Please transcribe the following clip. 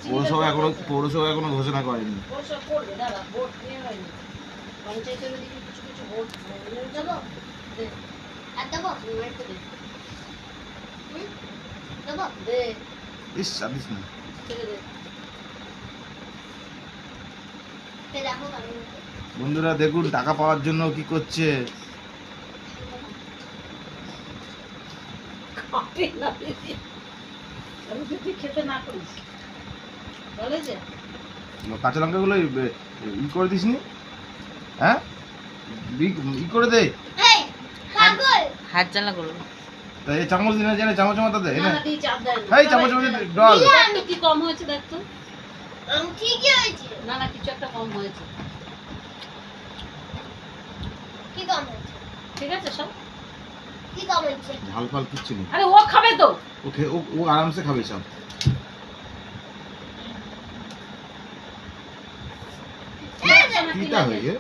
পৌরসভা এখনো ঘোষণা করেনি। বন্ধুরা দেখুন টাকা পাওয়ার জন্য কি করছে। কাঁচা লঙ্কা গুলো ই করে দিস নি? হ্যাঁ ই করে দে, হাত জ্বালা করবো। তাই চামচ দিন জানে, চামচ মাথা দে না, এই চামচ ডল কি কম হয়েছে দেখতো। ঠিকই হয়েছে, না না কিছু একটা কম হয়েছে। কি কম হয়েছে? ঠিক আছে সব কি কম হয়েছে? ঝাল ফাল কিচ্ছু নেই। আরে ও খাবে তো, ও আরামসে খাবে সব। কিটা হয়ে